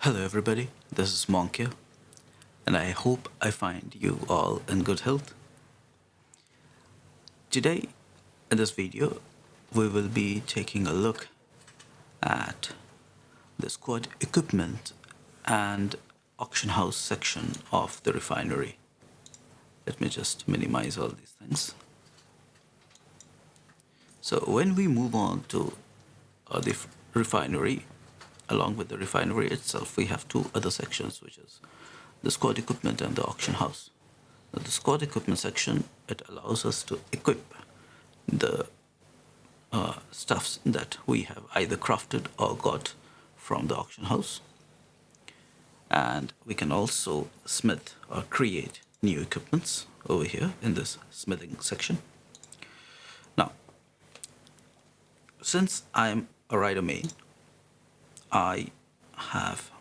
Hello, everybody. This is Monk here, and I hope I find you all in good health. Today, in this video, we will be taking a look at the squad equipment and auction house section of the refinery. Let me just minimize all these things. So, when we move on to the refinery, along with the refinery itself, we have two other sections, which is the squad equipment and the auction house. Now, the squad equipment section, it allows us to equip the stuffs that we have either crafted or got from the auction house. And we can also smith or create new equipments over here in this smithing section. Now, since I'm a rider main, I have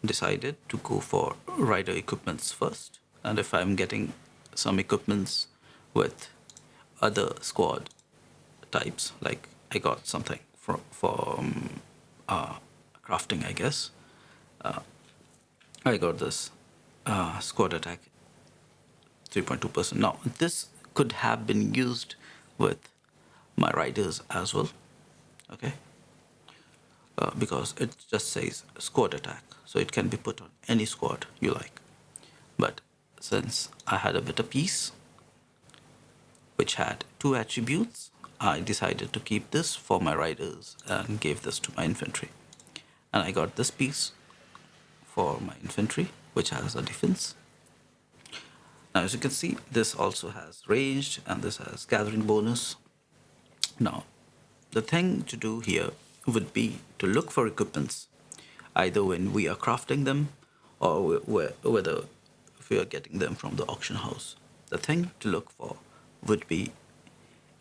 decided to go for rider equipments first. And if I'm getting some equipments with other squad types, like I got something from crafting, I guess. I got this squad attack 3.2%. Now, this could have been used with my riders as well, okay? Because it just says squad attack, so it can be put on any squad you like. But since I had a better piece which had two attributes, I decided to keep this for my riders and gave this to my infantry. And I got this piece for my infantry, which has a defense. Now, as you can see, this also has ranged and this has gathering bonus. Now, the thing to do here would be to look for equipments, either when we are crafting them or whether if we are getting them from the auction house. The thing to look for would be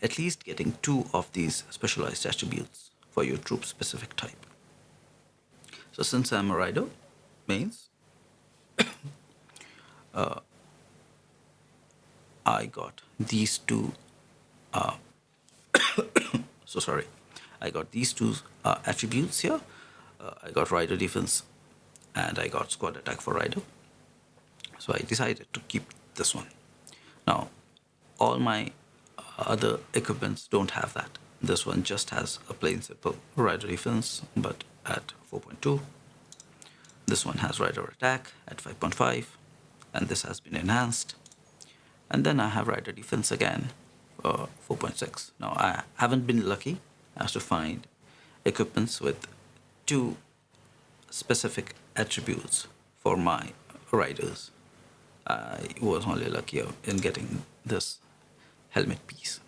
at least getting two of these specialized attributes for your troop specific type. So since I'm a rider mains, I got these two I got these two attributes here. I got rider defense and I got squad attack for rider. So I decided to keep this one. Now, all my other equipments don't have that. This one just has a plain simple rider defense, but at 4.2. This one has rider attack at 5.5, and this has been enhanced. And then I have rider defense again, 4.6. Now, I haven't been lucky as to find equipments with two specific attributes for my riders. I was only lucky in getting this helmet piece.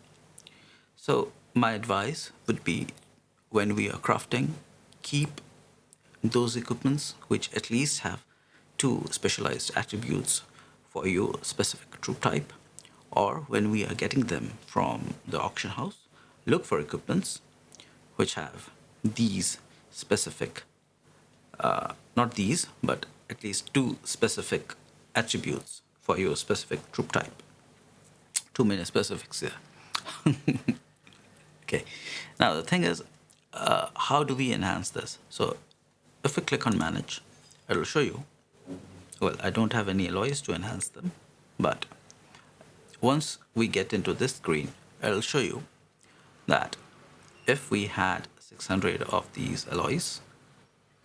So my advice would be, when we are crafting, keep those equipments which at least have two specialized attributes for your specific troop type, or when we are getting them from the auction house, look for equipments which have these specific, not these, but at least two specific attributes for your specific troop type. Too many specifics here. Okay, now the thing is, how do we enhance this? So if we click on manage, it'll show you, well, I don't have any alloys to enhance them, but once we get into this screen, it'll show you that if we had 600 of these alloys,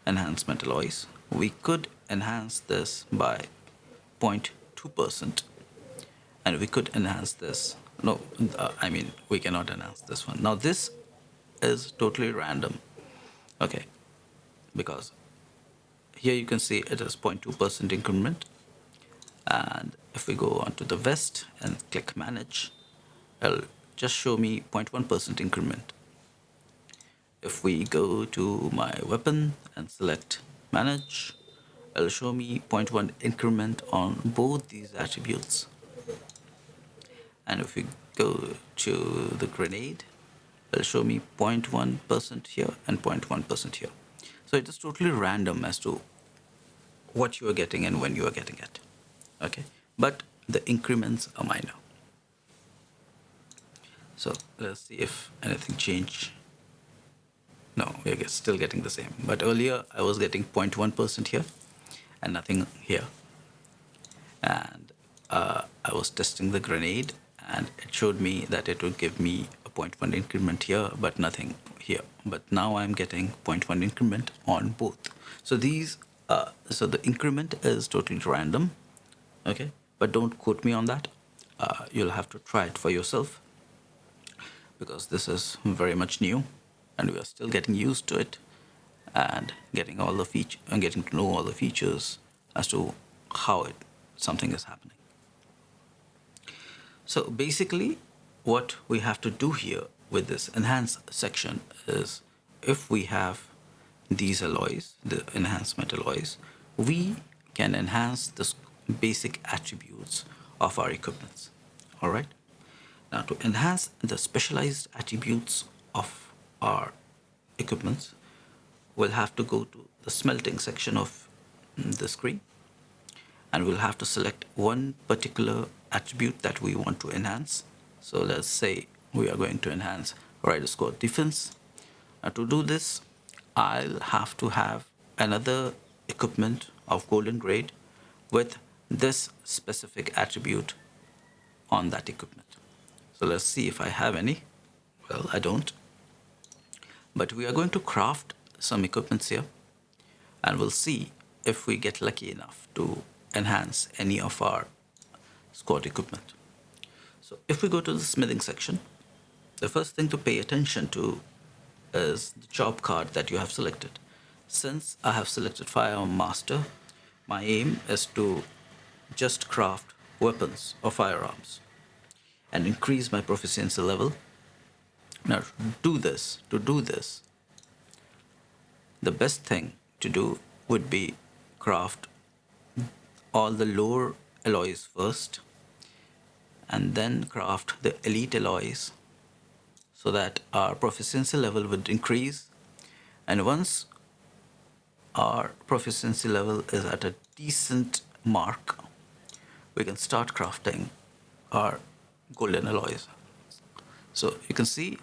enhancement alloys, we could enhance this by 0.2%, and we could enhance this. No, I mean, we cannot enhance this one. Now, this is totally random, okay, because here you can see it is 0.2% increment. And if we go onto the vest and click manage, it'll just show me 0.1% increment. If we go to my weapon and select manage, it'll show me 0.1 increment on both these attributes. And if we go to the grenade, it'll show me 0.1% here and 0.1% here. So it is totally random as to what you are getting and when you are getting it. Okay, but the increments are minor. So let's see if anything changed. No, we're still getting the same. But earlier I was getting 0.1% here and nothing here. And I was testing the grenade and it showed me that it would give me a 0.1 increment here, but nothing here. But now I'm getting 0.1 increment on both. So so the increment is totally random, okay? But don't quote me on that. You'll have to try it for yourself because this is very much new and we are still getting used to it and getting all the feature and getting to know all the features as to how something is happening. So basically what we have to do here with this enhance section is, if we have these alloys, the enhancement alloys, we can enhance the basic attributes of our equipments. All right. Now, to enhance the specialized attributes of our equipments, we'll have to go to the smelting section of the screen and we'll have to select one particular attribute that we want to enhance. So let's say we are going to enhance rider squad defense. Now, to do this, I'll have to have another equipment of golden grade with this specific attribute on that equipment. So let's see if I have any. Well, I don't. But we are going to craft some equipments here and we'll see if we get lucky enough to enhance any of our squad equipment. So if we go to the smithing section, the first thing to pay attention to is the job card that you have selected. Since I have selected Firearm Master, my aim is to just craft weapons or firearms and increase my proficiency level. Now to do this, the best thing to do would be craft all the lower alloys first and then craft the elite alloys so that our proficiency level would increase. And once our proficiency level is at a decent mark, we can start crafting our golden alloys. So you can see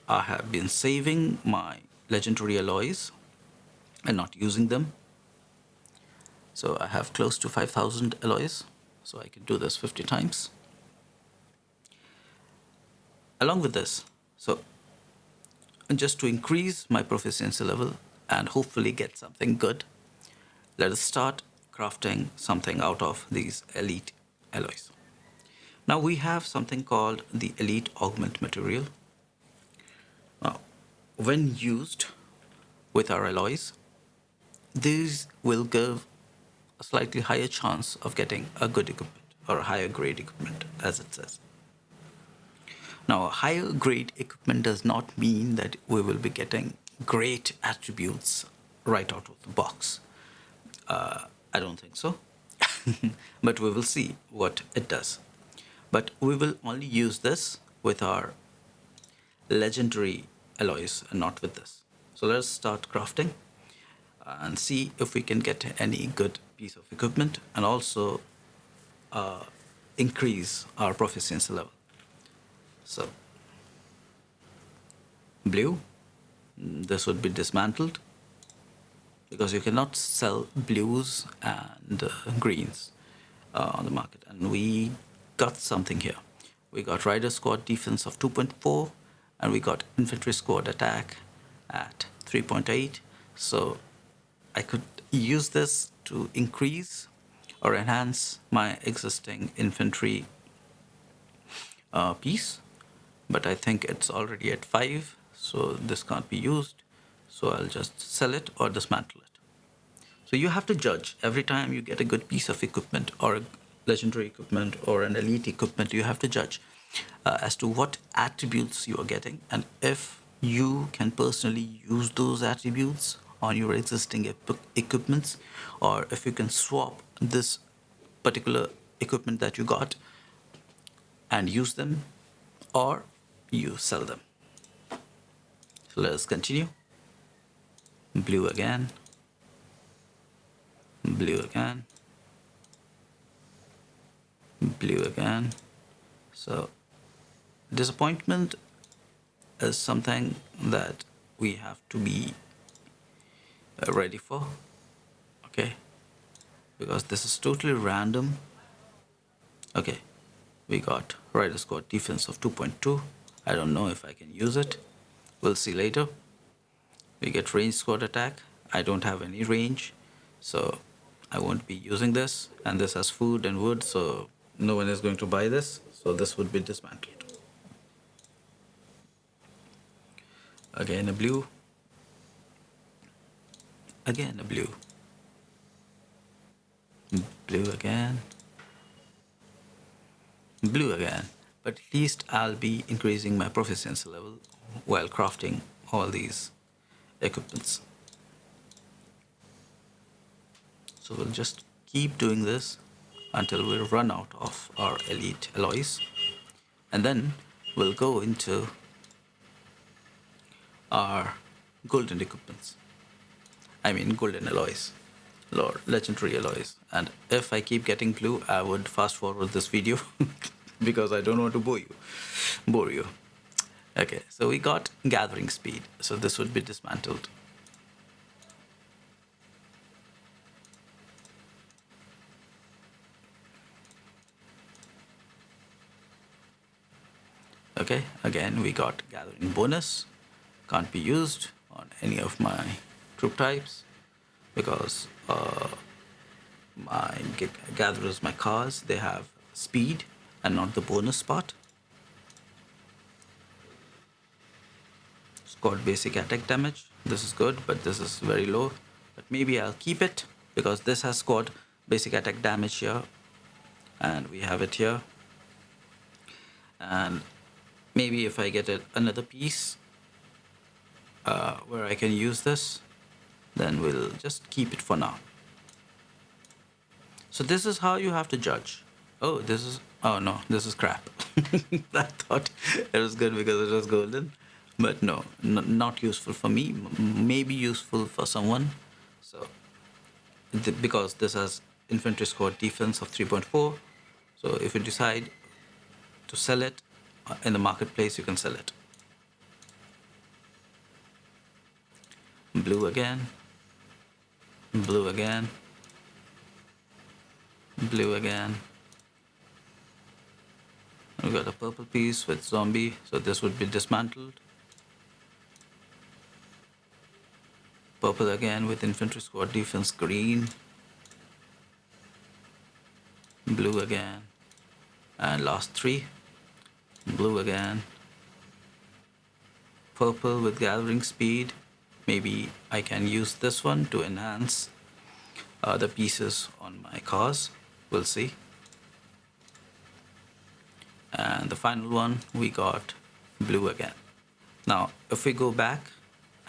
I have been saving my legendary alloys and not using them. So I have close to 5,000 alloys, so I can do this 50 times. Along with this, so just to increase my proficiency level and hopefully get something good, let us start crafting something out of these elite alloys. Now we have something called the elite augment material. Now, when used with our alloys, these will give a slightly higher chance of getting a good equipment or a higher grade equipment, as it says. Now, a higher grade equipment does not mean that we will be getting great attributes right out of the box. I don't think so, but we will see what it does. But we will only use this with our legendary alloys and not with this. So let's start crafting and see if we can get any good piece of equipment and also increase our proficiency level. So blue, this would be dismantled because you cannot sell blues and greens on the market. And we got something here. We got rider squad defense of 2.4 and we got infantry squad attack at 3.8. So I could use this to increase or enhance my existing infantry piece, but I think it's already at 5, so this can't be used. So I'll just sell it or dismantle it. So you have to judge every time you get a good piece of equipment or a legendary equipment or an elite equipment. You have to judge as to what attributes you are getting and if you can personally use those attributes on your existing equipments, or if you can swap this particular equipment that you got and use them, or you sell them. So let us continue. Blue again, blue again, blue again. So disappointment is something that we have to be ready for. Okay, because this is totally random. Okay, we got Rider Squad defense of 2.2. I don't know if I can use it. We'll see later. We get range squad attack. I don't have any range, so I won't be using this. And this has food and wood, so no one is going to buy this. So this would be dismantled. Again a blue. Again a blue. Blue again. Blue again. But at least I'll be increasing my proficiency level while crafting all these equipments. So we'll just keep doing this until we run out of our elite alloys, and then we'll go into our golden equipments. I mean golden alloys, Lord, legendary alloys. And if I keep getting blue, I would fast forward this video because I don't want to bore you. Okay, so we got gathering speed, so this would be dismantled. Okay, again we got gathering bonus. Can't be used on any of my troop types because my gatherers, my cars, they have speed and not the bonus part. Squad basic attack damage. This is good, but this is very low. But maybe I'll keep it because this has squad basic attack damage here, and we have it here. And maybe if I get another piece where I can use this, then we'll just keep it for now. So this is how you have to judge. Oh no, this is crap. I thought it was good because it was golden, but no, not useful for me. Maybe useful for someone. So because this has infantry squad defense of 3.4, so if you decide to sell it in the marketplace, you can sell it. Blue again. Blue again. Blue again. We got a purple piece with zombie, so this would be dismantled. Purple again with infantry squad defense green. Blue again. And last three. Blue again. Purple with gathering speed. Maybe I can use this one to enhance the pieces on my cars. We'll see. And the final one, we got blue again. Now, if we go back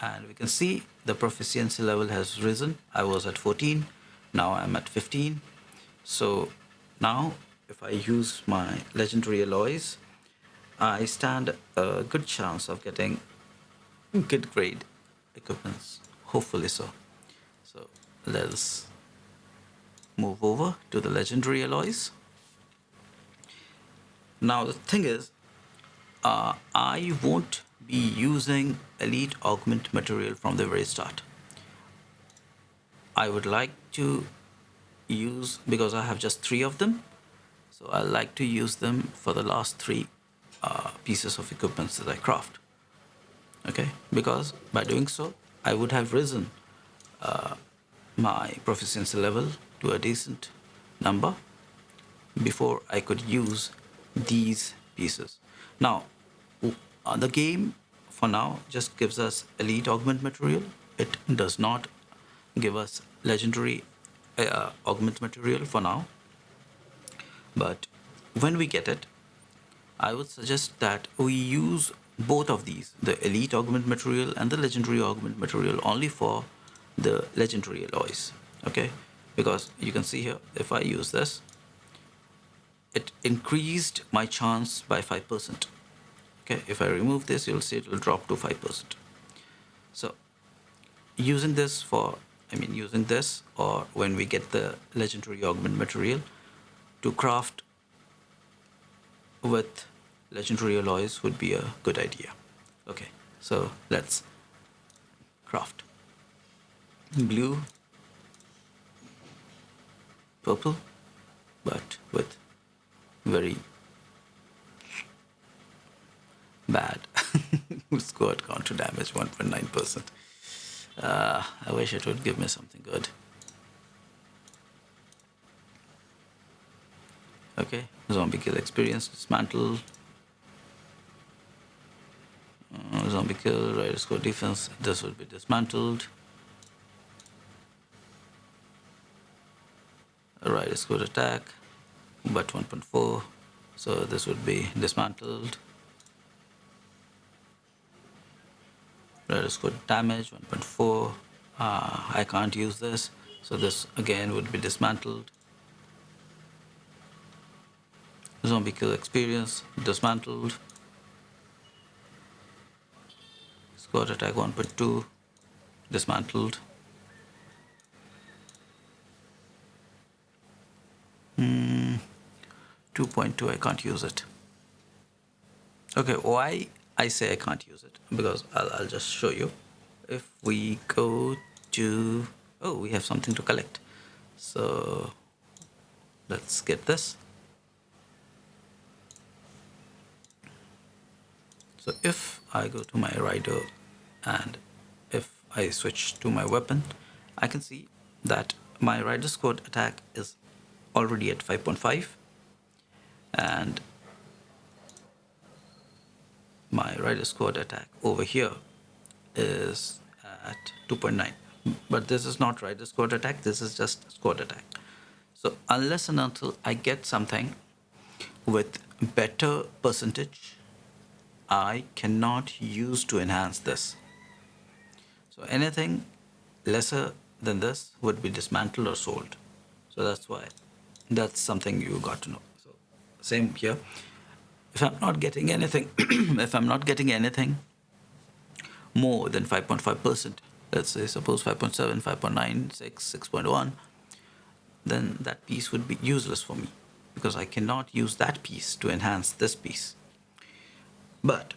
and we can see the proficiency level has risen. I was at 14, now I'm at 15. So now if I use my legendary alloys, I stand a good chance of getting good grade equipments, hopefully so. So let's move over to the legendary alloys. Now the thing is, I won't be using elite augment material from the very start. I would like to use, because I have just 3 of them, so I like to use them for the last 3 pieces of equipment that I craft. Okay, because by doing so, I would have risen my proficiency level to a decent number before I could use these pieces. Now, the game for now just gives us elite augment material. It does not give us legendary augment material for now. But when we get it, I would suggest that we use both of these, the elite augment material and the legendary augment material, only for the legendary alloys. Okay, because you can see here, if I use this, it increased my chance by 5%. Okay, if I remove this, you'll see it will drop to 5%. So using this using this, or when we get the legendary augment material, to craft with legendary alloys would be a good idea. Okay, so let's craft. Blue, purple, but with very bad squad counter damage, 1.9%. I wish it would give me something good. Okay, zombie kill experience, dismantle. Zombie kill, rider score defense, this will be dismantled. Rider score attack, but 1.4, so this would be dismantled. Rider score damage, 1.4. I can't use this, so this again would be dismantled. Zombie kill experience, dismantled. Squad attack 1.2, dismantled. 2.2, I can't use it. Okay, why I say I can't use it? Because I'll just show you. If we go to, oh, we have something to collect. So let's get this. So if I go to my rider and if I switch to my weapon, I can see that my rider squad attack is already at 5.5 and my rider squad attack over here is at 2.9. But this is not rider squad attack, this is just squad attack. So unless and until I get something with better percentage, I cannot use to enhance this. So anything lesser than this would be dismantled or sold. So that's why, that's something you got to know. So same here. If I'm not getting anything, if I'm not getting anything more than 5.5%, let's say suppose 5.7, 5.9, 6, 6.1, then that piece would be useless for me because I cannot use that piece to enhance this piece. But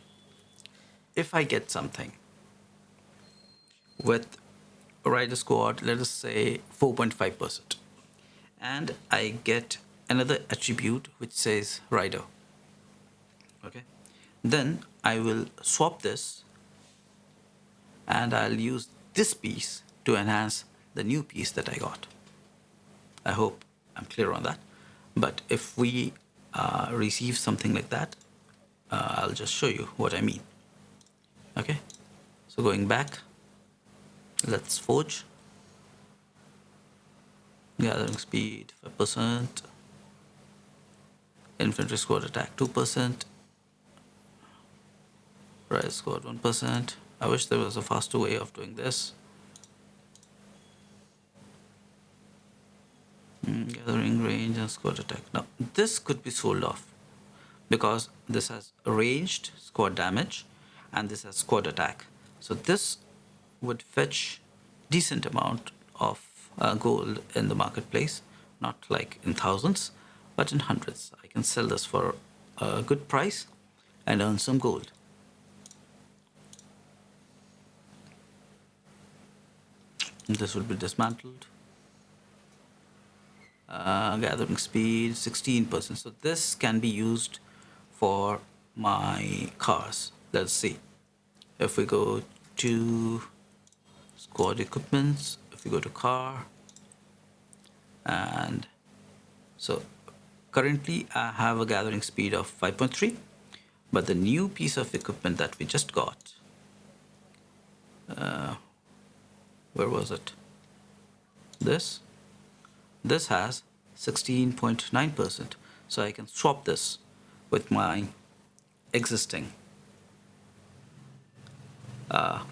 if I get something with a rider squad, let us say 4.5%, and I get another attribute which says rider, okay, then I will swap this and I'll use this piece to enhance the new piece that I got. I hope I'm clear on that. But if we receive something like that, I'll just show you what I mean. Okay, so going back, let's forge. Gathering speed 5%, infantry squad attack 2%, rider squad 1%. I wish there was a faster way of doing this. Gathering range and squad attack. Now this could be sold off because this has ranged squad damage and this has squad attack. So this would fetch decent amount of gold in the marketplace, not like in thousands, but in hundreds. I can sell this for a good price and earn some gold. This will be dismantled. Gathering speed 16%. So this can be used for my cars. Let's see. If we go to squad equipments, if we go to car, and so currently I have a gathering speed of 5.3, but the new piece of equipment that we just got, where was it? This has 16.9%. So I can swap this with my existing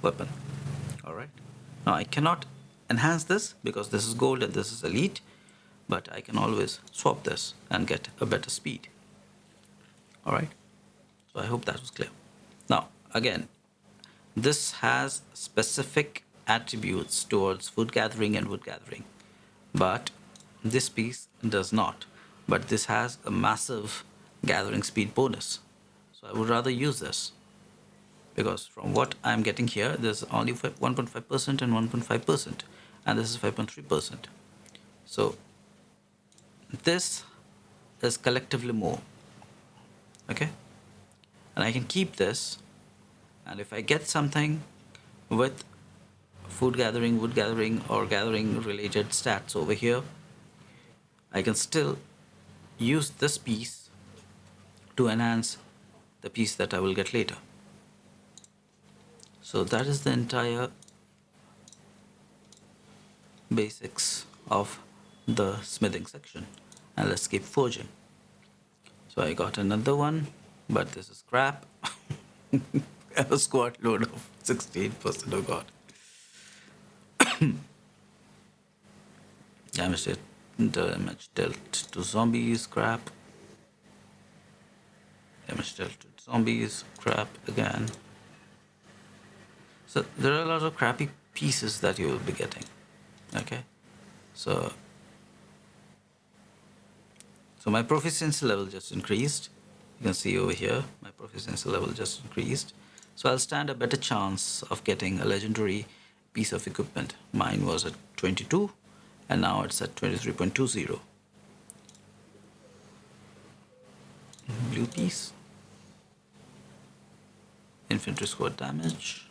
weapon. All right. Now I cannot enhance this because this is gold and this is elite, but I can always swap this and get a better speed. All right. So I hope that was clear. Now again, this has specific attributes towards food gathering and wood gathering, but this piece does not. But this has a massive gathering speed bonus, so I would rather use this. because from what I'm getting here, there's only 1.5% and 1.5%, and this is 5.3%. So this is collectively more. Okay, and I can keep this, and if I get something with food gathering, wood gathering, or gathering related stats over here, I can still use this piece to enhance the piece that I will get later. So that is the entire basics of the smithing section. And let's keep forging. So I got another one, but this is crap. A squad load of 16%. Oh god. Damage dealt to zombies, crap. Damage dealt to zombies, crap again. So there are a lot of crappy pieces that you will be getting. Okay, so my proficiency level just increased. You can see over here my proficiency level just increased, so I'll stand a better chance of getting a legendary piece of equipment. Mine was at 22 and now it's at 23.20. Blue piece, infantry squad damage,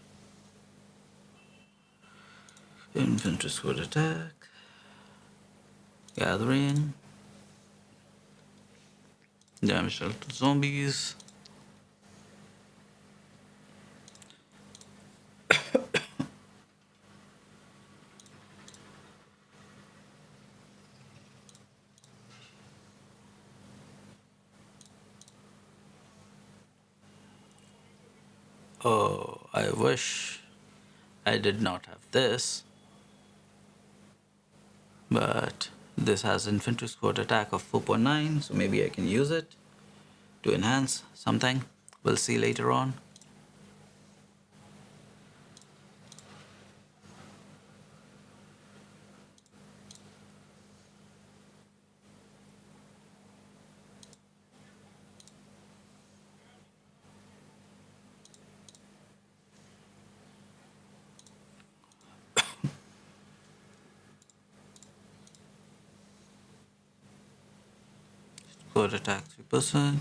infantry squad attack, gathering, damage dealt to zombies. Oh, I wish I did not have this, but this has infantry squad attack of 4.9, so maybe I can use it to enhance something. We'll see later on. Squad attack 3%.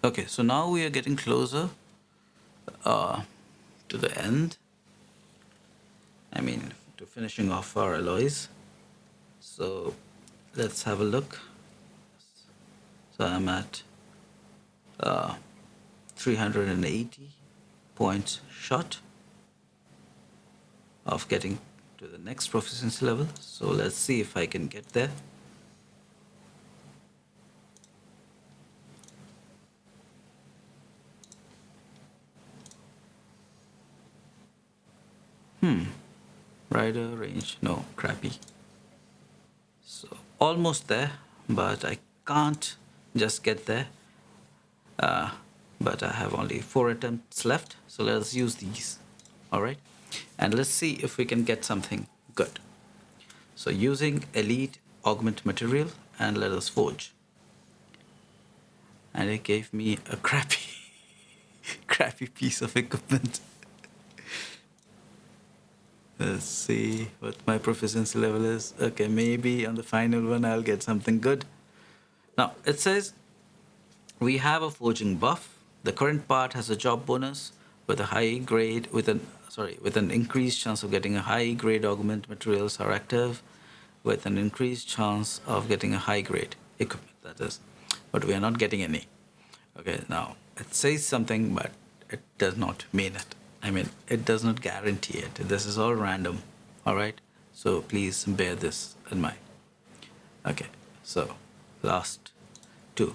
Okay, so now we are getting closer to the end. I mean, to finishing off our alloys. So let's have a look. So I'm at 380 points short of getting to the next proficiency level. So let's see if I can get there. Rider range, no, crappy. So almost there, but I can't just get there. But I have only 4 attempts left, so let's use these. All right, and let's see if we can get something good. So using elite augment material, and let us forge. And it gave me a crappy crappy piece of equipment. Let's see what my proficiency level is. Okay, maybe on the final one I'll get something good. Now it says we have a forging buff. The current part has a job bonus with a high grade with an increased chance of getting a high grade augment materials are active, with an increased chance of getting a high grade equipment, that is, but we are not getting any. Okay, now it says something, but it does not mean it. I mean, it does not guarantee it. This is all random. All right, so please bear this in mind. Okay, so last 2.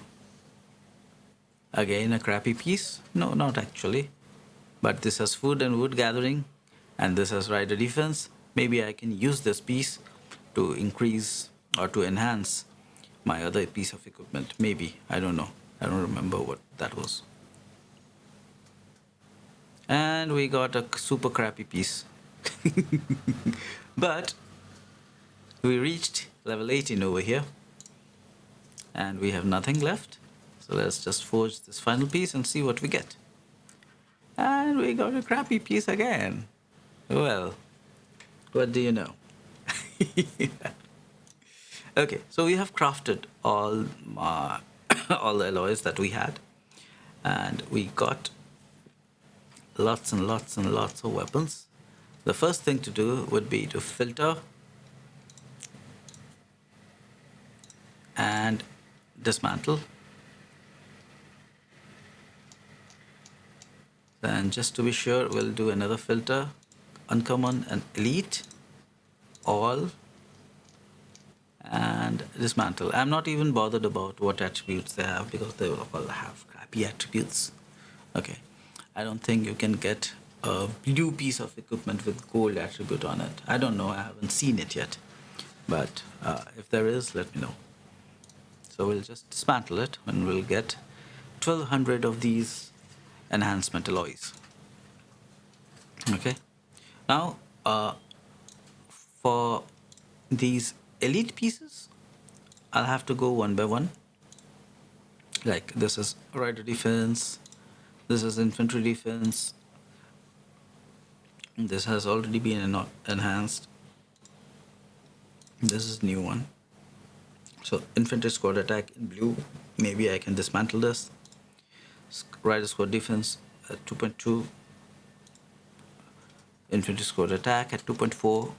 Again a crappy piece. No, not actually, but this has food and wood gathering, and this has rider defense. Maybe I can use this piece to increase or to enhance my other piece of equipment. Maybe, I don't know, I don't remember what that was. And we got a super crappy piece. But we reached level 18 over here. and we have nothing left. So let's just forge this final piece and see what we get. And we got a crappy piece again. Well, what do you know? Okay, so we have crafted all all the alloys that we had, and we got lots and lots and lots of weapons. The first thing to do would be to filter and dismantle. Then just to be sure, we'll do another filter, uncommon and elite, all, and dismantle. I'm not even bothered about what attributes they have because they will all have crappy attributes. Okay, I don't think you can get a blue piece of equipment with gold attribute on it. I don't know, I haven't seen it yet, but if there is, let me know. So we'll just dismantle it and we'll get 1200 of these enhancement alloys. Okay, now for these elite pieces, I'll have to go one by one. Like this is rider defense, this is infantry defense, this has already been enhanced, this is new one. So infantry squad attack in blue, maybe I can dismantle this. Rider squad defense at 2.2, infantry squad attack at 2.4,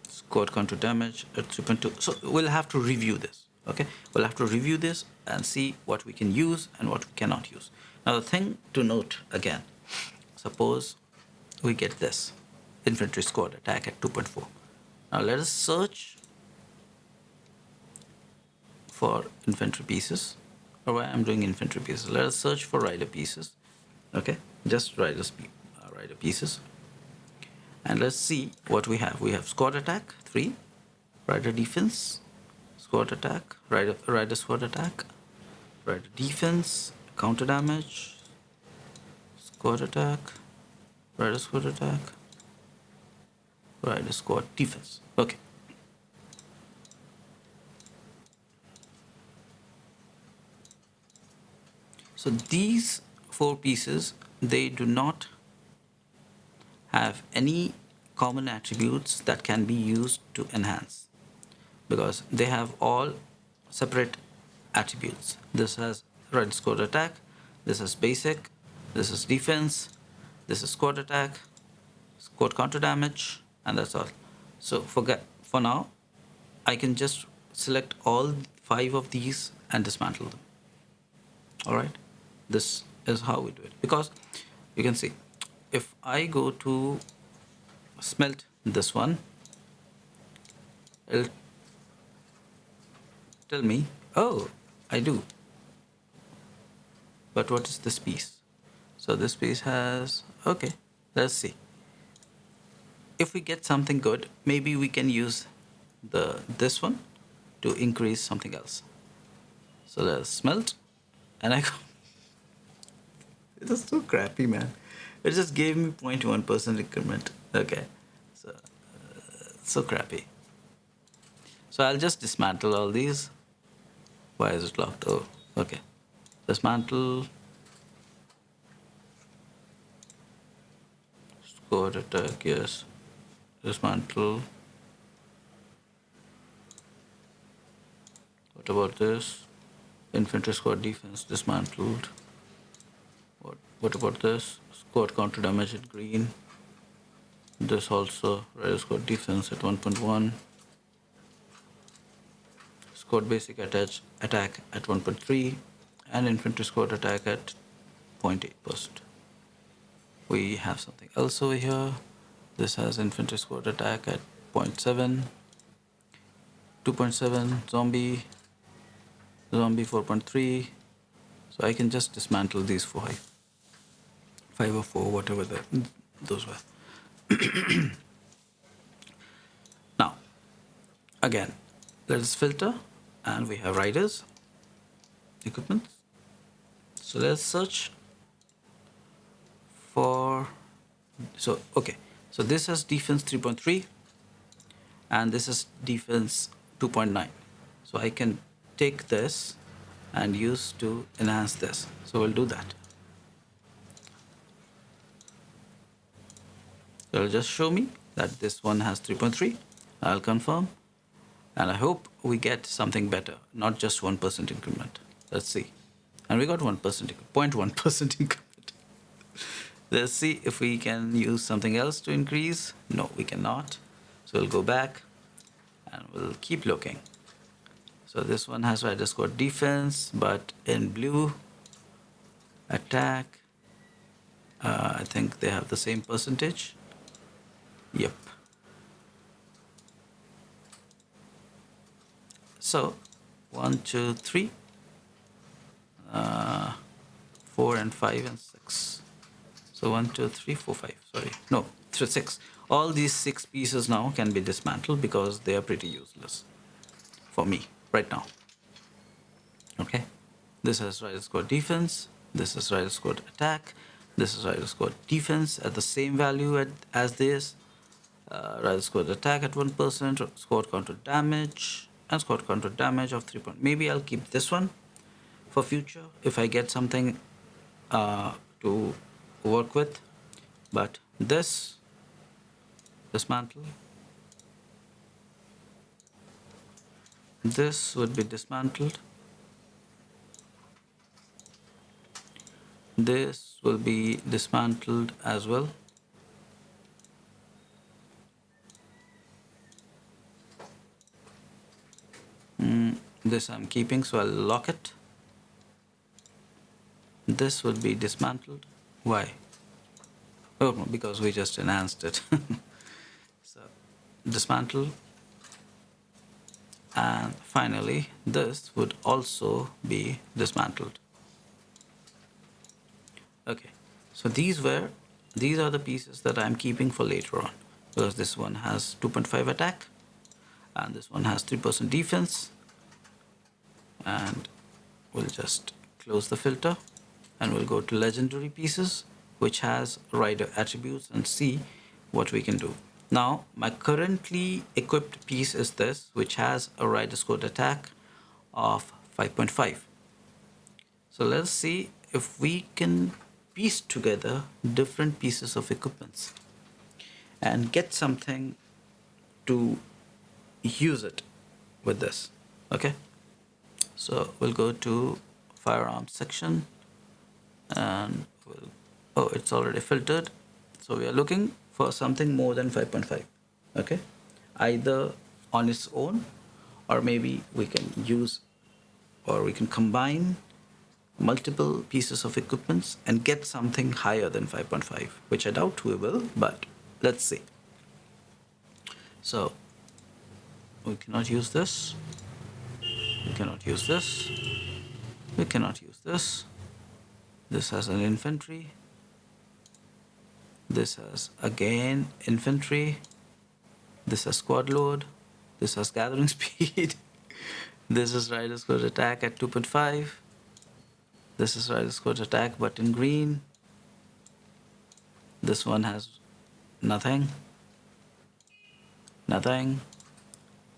squad counter damage at 3.2. So we'll have to review this. Okay, we'll have to review this and see what we can use and what we cannot use. Now the thing to note again, suppose we get this infantry squad attack at 2.4. Now let us search for infantry pieces, or why I'm doing infantry pieces. Let us search for rider pieces. Okay, just rider pieces, and let's see what we have. We have squad attack 3, rider defense, squad attack, rider squad attack, rider defense, counter damage, squad attack, rider squad attack, rider squad defense. Okay. So these 4 pieces, they do not have any common attributes that can be used to enhance, because they have all separate attributes. This has rider squad attack, this is basic, this is defense, this is squad attack, squad counter damage, and that's all. So for now, I can just select all 5 of these and dismantle them. All right, this is how we do it, because you can see if I go to smelt this one, it'll tell me, oh, I do, but what is this piece? So this piece has, okay, let's see. If we get something good, maybe we can use this one to increase something else. So let's smelt, and I go, it is so crappy, man. It just gave me 0.1% increment. Okay, so crappy. So I'll just dismantle all these. Why is it locked? Oh, okay. Dismantle. Squad attack, yes. Dismantle. What about this? Infantry squad defense dismantled. What about this? Squad counter damage at green. This also, rider squad defense at 1.1. Squad basic attack at 1.3, and infantry squad attack at 0.8%. We have something else over here. This has infantry squad attack at 0.7, 2.7, zombie 4.3. So I can just dismantle these 5 or 4, whatever those were. Now, again, let us filter, and we have riders, equipment. So let's search for, so okay, so this has defense 3.3, and this is defense 2.9. So I can take this and use to enhance this. So we'll do that. So it'll just show me that this one has 3.3. I'll confirm. And I hope we get something better, not just 1% increment. Let's see. And we got 1%, 0.1% increment. Let's see if we can use something else to increase. No, we cannot. So we'll go back and we'll keep looking. So this one has rider squad defense, but in blue, attack. I think they have the same percentage. Yep. So 1, 2, 3, 4 and 5 and 6. So 1, 2, 3, 4, 5. Sorry, no, 3, 6. All these 6 pieces now can be dismantled because they are pretty useless for me right now. Okay, this is rider squad defense. This is rider squad attack. This is rider squad defense at the same value as this. Rider squad attack at 1%. Squad counter damage. And squad counter damage of 3 point. Maybe I'll keep this one for future if I get something to work with. But this dismantle. This would be dismantled. This will be dismantled as well. This I'm keeping, so I'll lock it. This would be dismantled. Why? Oh, no, because we just enhanced it. So dismantle. And finally, this would also be dismantled. Okay, so these are the pieces that I'm keeping for later on, because this one has 2.5 attack and this one has 3% defense. And we'll just close the filter and we'll go to legendary pieces, which has rider attributes, and see what we can do. Now my currently equipped piece is this, which has a rider squad attack of 5.5. So let's see if we can piece together different pieces of equipments and get something to use it with this. Okay, so we'll go to firearms section and oh, it's already filtered, so we are looking for something more than 5.5. okay, either on its own, or maybe we can use, or we can combine multiple pieces of equipments and get something higher than 5.5, which I doubt we will, but let's see. So we cannot use this, we cannot use this, we cannot use this. This has an infantry, this has again infantry, this has squad load, this has gathering speed, this is rider squad attack at 2.5, this is rider squad attack but in green, this one has nothing, nothing,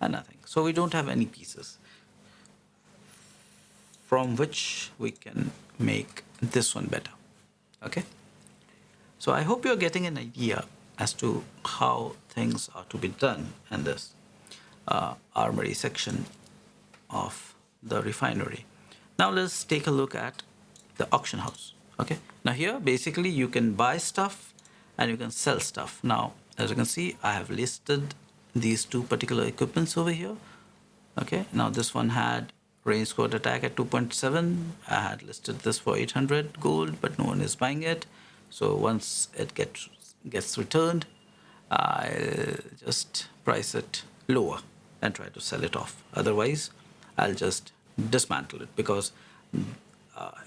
and nothing. So we don't have any pieces from which we can make this one better. Okay, so I hope you're getting an idea as to how things are to be done in this armory section of the refinery. Now let's take a look at the auction house. Okay, now here basically you can buy stuff and you can sell stuff. Now as you can see, I have listed these two particular equipments over here. Okay, now this one had range squad attack at 2.7. I had listed this for 800 gold, but no one is buying it. So once it gets returned, I'll just price it lower and try to sell it off. Otherwise, I'll just dismantle it because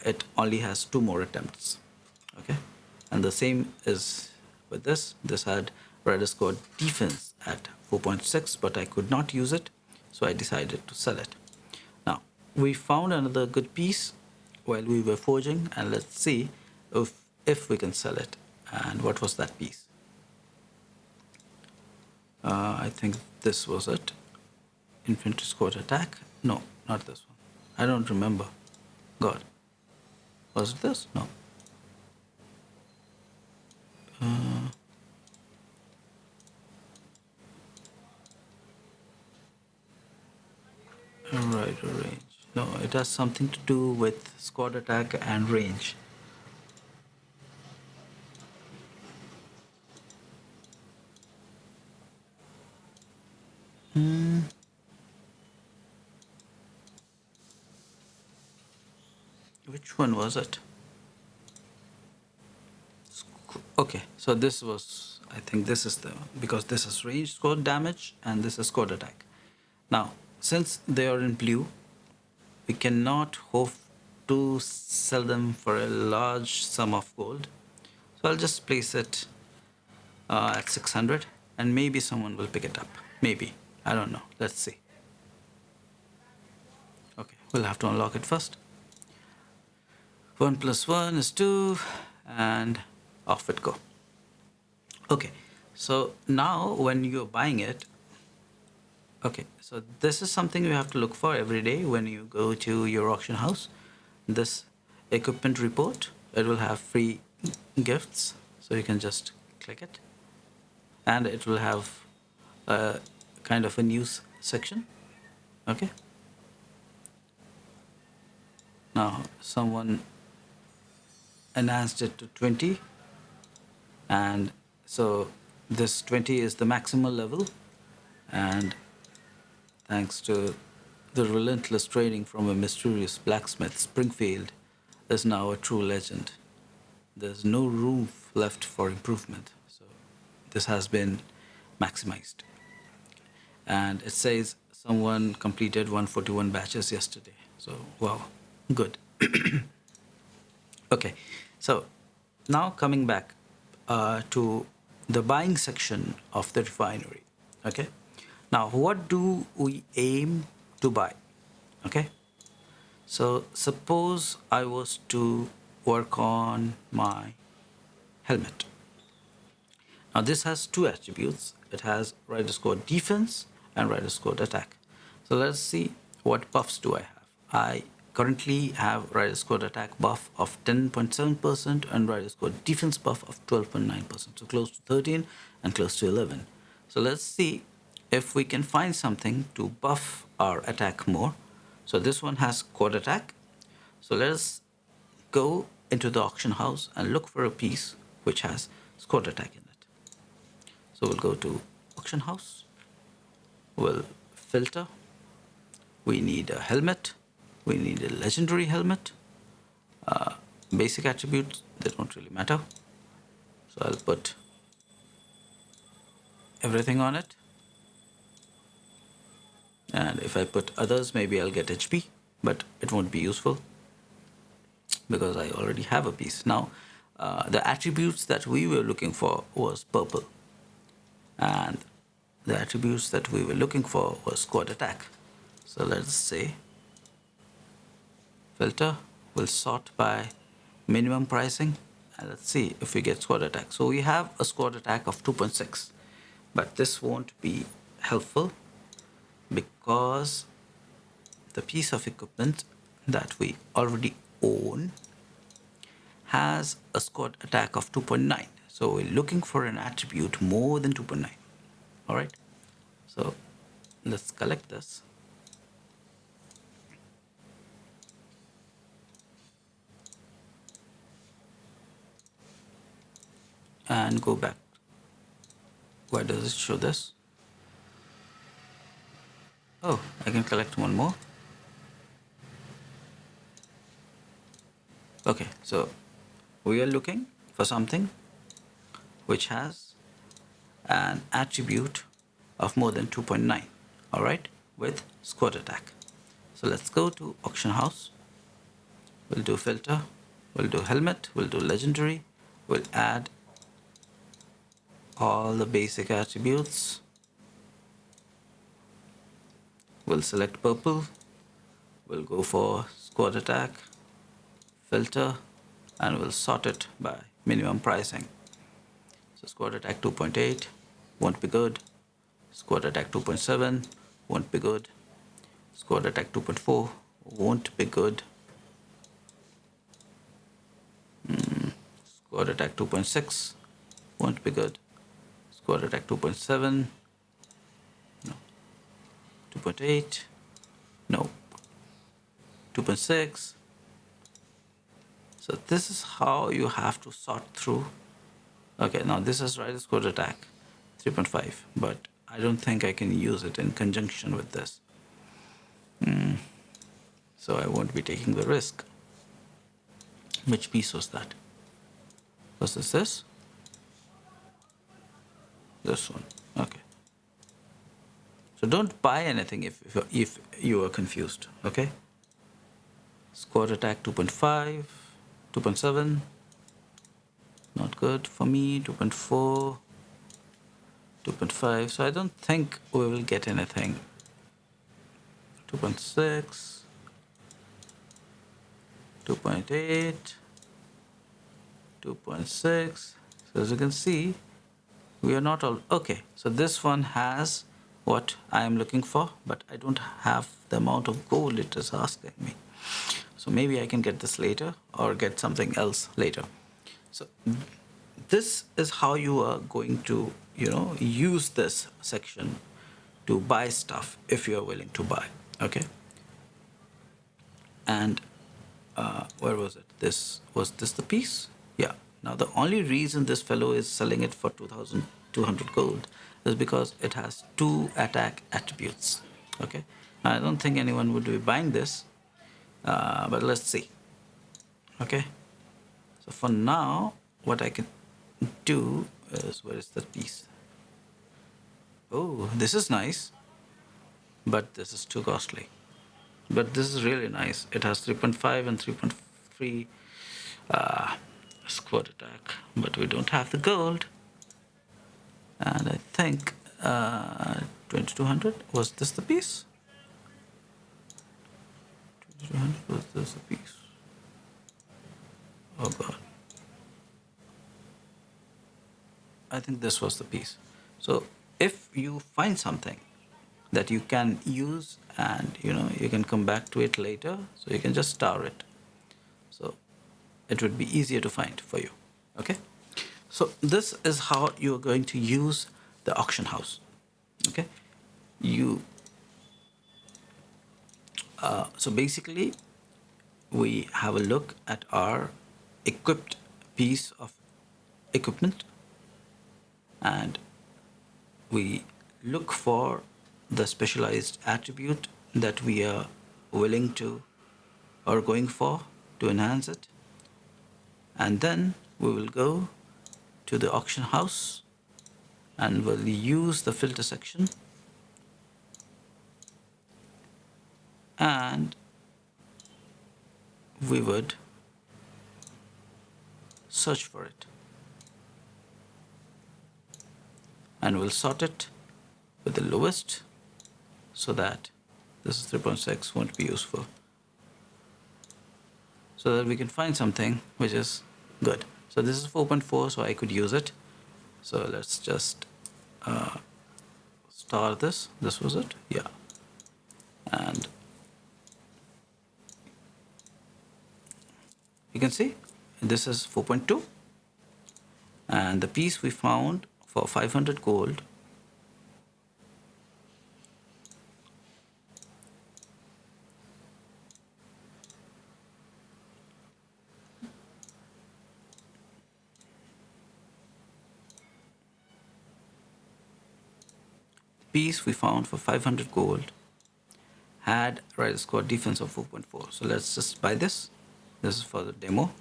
it only has 2 more attempts. Okay, and the same is with this. This had rider squad defense at 4.6, but I could not use it, so I decided to sell it. Now we found another good piece while we were forging, and let's see if we can sell it. And what was that piece? I think this was it. Infantry squad attack No, not this one. I don't remember. God, was it this? No. Uh, right, range. No, it has something to do with squad attack and range. Hmm. Which one was it? Okay, so this was, I think this is the, because this is range squad damage and this is squad attack. Now, since they are in blue, we cannot hope to sell them for a large sum of gold. So I'll just place it at 600 and maybe someone will pick it up. Maybe. I don't know. Let's see. Okay, we'll have to unlock it first. 1 plus 1 is 2 and off it go. Okay, so now when you're buying it, okay, so this is something you have to look for every day when you go to your auction house. This equipment report, it will have free gifts, so you can just click it, and it will have a kind of a news section. Okay, now someone enhanced it to 20, and so this 20 is the maximal level, and thanks to the relentless training from a mysterious blacksmith, Springfield is now a true legend. There's no room left for improvement. So this has been maximized. And it says someone completed 141 batches yesterday. So, wow, good. Okay, so now coming back to the buying section of the refinery. Okay, now what do we aim to buy? Okay, so suppose I was to work on my helmet. Now this has two attributes. It has rider squad defense and rider squad attack. So let's see what buffs do I have. I currently have rider squad attack buff of 10.7% and rider squad defense buff of 12.9%. So close to 13 and close to 11. So let's see if we can find something to buff our attack more. So this one has quad attack. So let us go into the auction house and look for a piece which has squad attack in it. So we'll go to auction house. We'll filter. We need a helmet. We need a legendary helmet. Basic attributes, they don't really matter. So I'll put everything on it. And if I put others, maybe I'll get HP, but it won't be useful because I already have a piece. Now, the attributes that we were looking for was purple. And the attributes that we were looking for was squad attack. So let's say filter will sort by minimum pricing, and let's see if we get squad attack. So we have a squad attack of 2.6, but this won't be helpful because the piece of equipment that we already own has a squad attack of 2.9. So we're looking for an attribute more than 2.9. All right, so let's collect this. And go back. Why does it show this? Oh, I can collect one more. Okay, so we are looking for something which has an attribute of more than 2.9, all right, with squad attack. So let's go to auction house. We'll do filter, we'll do helmet, we'll do legendary, we'll add all the basic attributes. We'll select purple, we'll go for squad attack, filter, and we'll sort it by minimum pricing. So squad attack 2.8 won't be good. Squad attack 2.7 won't be good. Squad attack 2.4 won't be good. Squad attack 2.6 won't be good. Squad attack 2.7, no. 2.8, no. 2.6. So this is how you have to sort through. Okay, now this is Rider Squad attack 3.5, but I don't think I can use it in conjunction with this. So I won't be taking the risk. Which piece was that? Was this? This one. Okay. So don't buy anything if you are confused. Okay. Squad attack 2.5, 2.7. Not good for me. 2.4, 2.5. So I don't think we will get anything. 2.6, 2.8, 2.6. So as you can see, we are not all okay. So this one has what I am looking for, but I don't have the amount of gold it is asking me. So maybe I can get this later or get something else later. So this is how you are going to, use this section to buy stuff if you are willing to buy. Okay. And where was it? Was this the piece? Yeah. Now the only reason this fellow is selling it for 2,200 gold is because it has 2 attack attributes. Okay. Now, I don't think anyone would be buying this, but let's see. Okay. So for now, what I can do is, where is that piece? Oh, this is nice, but this is too costly. But this is really nice. It has 3.5 and 3.3 squad attack, but we don't have the gold. And I think 2200, was this the piece? 2200, was this the piece? Oh god. I think this was the piece. So if you find something that you can use and you can come back to it later, so you can just star it. So it would be easier to find for you. Okay. So this is how you're going to use the auction house. Okay. So basically we have a look at our equipped piece of equipment and we look for the specialized attribute that we are willing to or going for to enhance it, and then we will go to the auction house and we'll use the filter section and we would search for it and we'll sort it with the lowest so that this is 3.6 won't be useful, so that we can find something which is good. So this is 4.4, so I could use it. So let's just star this. This was it, yeah. And you can see this is 4.2 and the piece we found for 500 gold for 500 gold had Rider Squad defense of 4.4. So let's just buy this. This is for the demo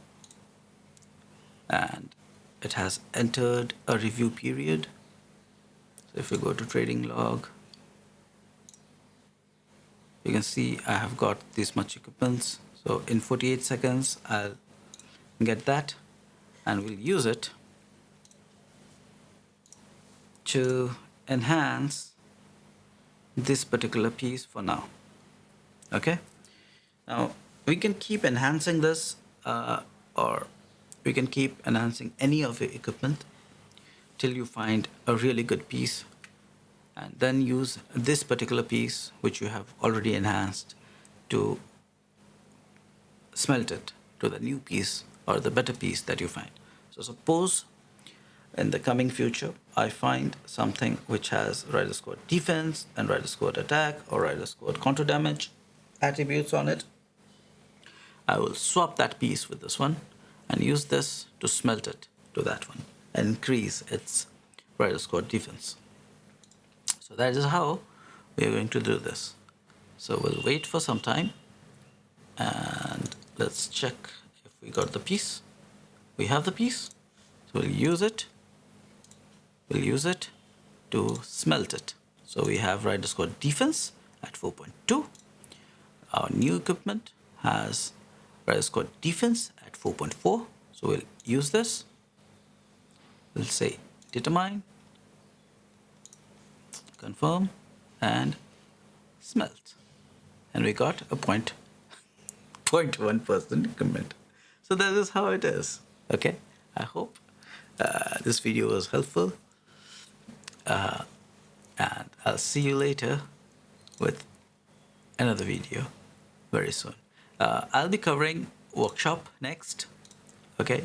and it has entered a review period. So if we go to trading log, you can see I have got this much equipments. So in 48 seconds I'll get that and we'll use it to enhance this particular piece for now. Okay. Now we can keep enhancing this or we can keep enhancing any of your equipment till you find a really good piece and then use this particular piece which you have already enhanced to smelt it to the new piece or the better piece that you find. So suppose in the coming future I find something which has rider squad defense and rider squad attack or rider squad counter damage attributes on it. I will swap that piece with this one and use this to smelt it to that one and increase its rider squad defense. So that is how we are going to do this. So we'll wait for some time and let's check if we got the piece. We have the piece, so we'll use it. We'll use it to smelt it. So we have rider squad defense at 4.2. Our new equipment has rider squad defense at 4.4. So we'll use this. We'll say determine, confirm, and smelt. And we got a 0.1% increment. So that is how it is. Okay, I hope this video was helpful. And I'll see you later with another video very soon. I'll be covering workshop next. Okay,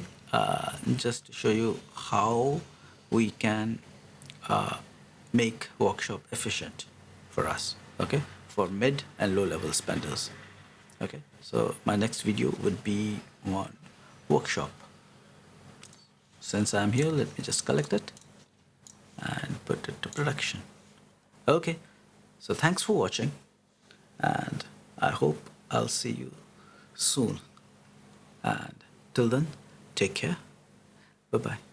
just to show you how we can make workshop efficient for us. Okay, for mid and low level spenders. Okay, so my next video would be on workshop. Since I'm here, let me just collect it and put it to production. Okay, so thanks for watching, and I hope I'll see you soon. And till then, take care. Bye-bye.